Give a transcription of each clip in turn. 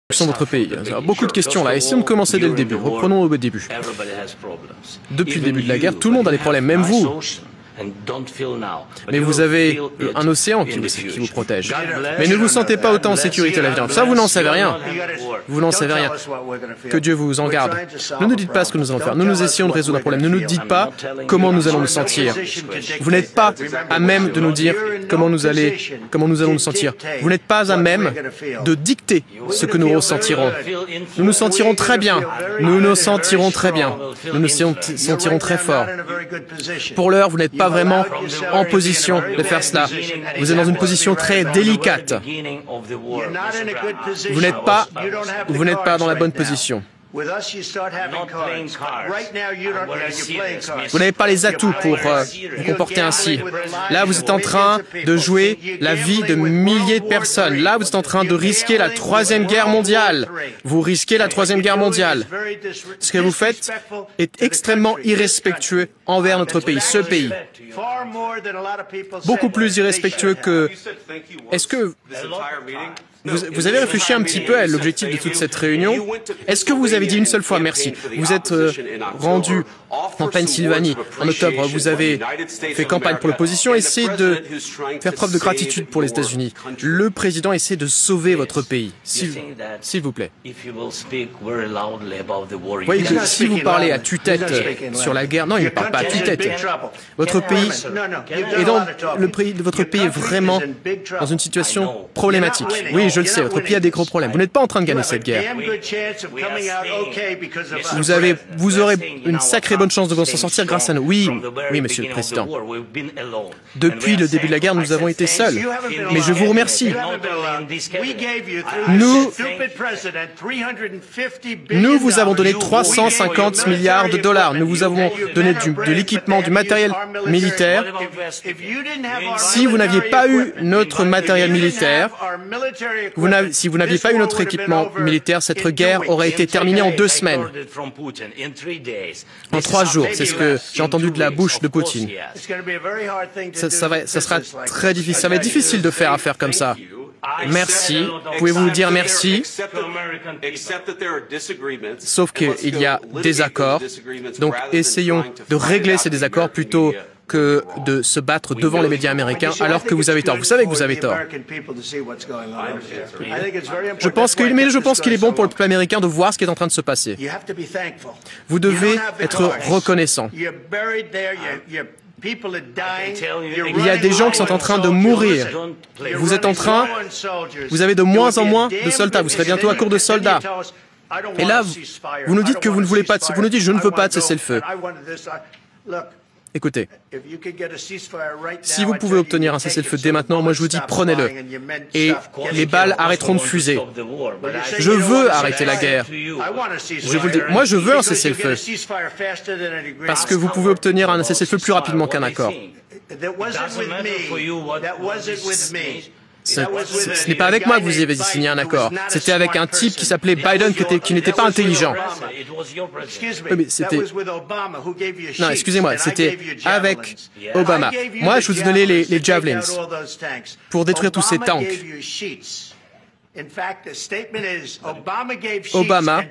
de votre pays. Il y a beaucoup de questions là. Essayons de commencer dès le début. Reprenons au début. Depuis le début de la guerre, tout le monde a des problèmes, même vous. Mais vous avez un océan qui vous protège. Mais ne vous sentez pas autant en sécurité à l'avenir. Ça, vous n'en savez rien. Vous n'en savez rien. Que Dieu vous en garde. Ne nous dites pas ce que nous allons faire. Nous essayons de résoudre un problème. Ne nous dites pas comment nous allons nous sentir. Vous n'êtes pas à même de nous dire comment nous allons nous sentir. Vous n'êtes pas à même de dicter ce que nous ressentirons. Nous nous sentirons très bien. Nous nous sentirons très bien. Nous nous sentirons très fort. Pour l'heure, vous n'êtes pas vraiment en position de faire cela. Vous êtes dans une position très délicate. Vous n'êtes pas dans la bonne position. Vous n'avez pas les atouts pour vous comporter ainsi. Là, vous êtes en train de jouer la vie de milliers de personnes. Là, vous êtes en train de risquer la Troisième Guerre mondiale. Vous risquez la Troisième Guerre mondiale. Ce que vous faites est extrêmement irrespectueux envers notre pays, ce pays. Beaucoup plus irrespectueux que... Est-ce que... Vous avez réfléchi un petit peu à l'objectif de toute cette réunion. Est-ce que vous avez dit une seule fois merci? Vous êtes rendu en Pennsylvanie en octobre. Vous avez fait campagne pour l'opposition. Essayez de faire preuve de gratitude pour les États-Unis. Le président essaie de sauver votre pays. S'il vous plaît. Vous voyez que si vous parlez à tue-tête sur la guerre... Non, il ne parle pas à tue-tête. Votre pays est vraiment dans une situation problématique. Oui, je le sais, votre pays a des gros problèmes. Vous n'êtes pas en train de gagner cette guerre. Vous aurez une sacrée bonne chance de vous en sortir grâce à nous. Oui, Monsieur le Président. Depuis le début de la guerre, nous avons été seuls. Mais je vous remercie. Nous vous avons donné 350 milliards de dollars. Nous vous avons donné de l'équipement, du matériel militaire. Si vous n'aviez pas eu notre matériel militaire, si vous n'aviez pas eu notre équipement militaire, cette guerre aurait été terminée en 2 semaines. En 3 jours, c'est ce que j'ai entendu de la bouche de Poutine. Ça sera très difficile. Ça va être difficile de faire affaire comme ça. Merci. Pouvez-vous nous dire merci? Sauf qu'il y a des accords. Donc, essayons de régler ces désaccords plutôt que de se battre devant les médias américains alors que vous avez tort. Vous savez que vous avez tort. Je pense qu'il est bon pour le peuple américain de voir ce qui est en train de se passer. Vous devez être reconnaissant. Il y a des gens qui sont en train de mourir. Vous avez de moins en moins de soldats. Vous serez bientôt à court de soldats. Et là, vous nous dites que vous ne voulez pas, vous nous dites je ne veux pas de cessez-le-feu. Écoutez, si vous pouvez obtenir un cessez-le-feu dès maintenant, moi je vous dis prenez-le. Et les balles arrêteront de fuser. Je veux arrêter la guerre. Je vous le dis, moi je veux un cessez-le-feu. Parce que vous pouvez obtenir un cessez-le-feu plus rapidement qu'un accord. Ce n'est pas avec moi que vous avez signé un accord. C'était avec un type qui s'appelait Biden qui n'était pas intelligent. Non, excusez-moi, c'était avec Obama. Moi, je vous ai donné les Javelins pour détruire tous ces tanks. Obama...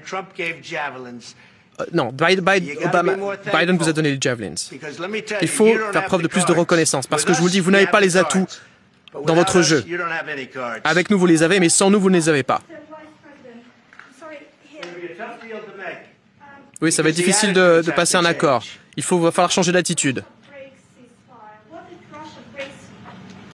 Non, Biden vous a donné les Javelins. Il faut faire preuve de plus de reconnaissance, parce que je vous le dis, vous n'avez pas les atouts dans votre jeu. Avec nous, vous les avez, mais sans nous, vous ne les avez pas. Oui, ça va être difficile de passer un accord. Va falloir changer d'attitude.